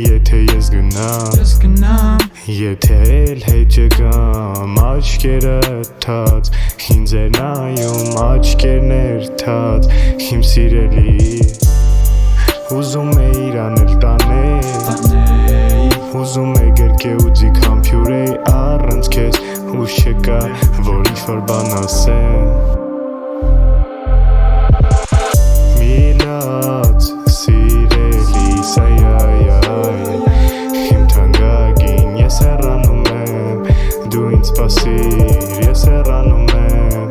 եթե ես գնամ Եթե էլ հետ չգամ Աչքերը թած Ինձ է նայում աչքերներ թած Իմ սիրելի Ուզում է իրան էլ տանել Ուզում է գրկե ուծի կամփյուրեի առանց քեզ Ուշ չկա որ ինչ-որ բան ասեմ Միլած սիրելիս Իմ թանկագին ես հեռանում եմ Դու ինձ սպասիր ես հեռանում եմ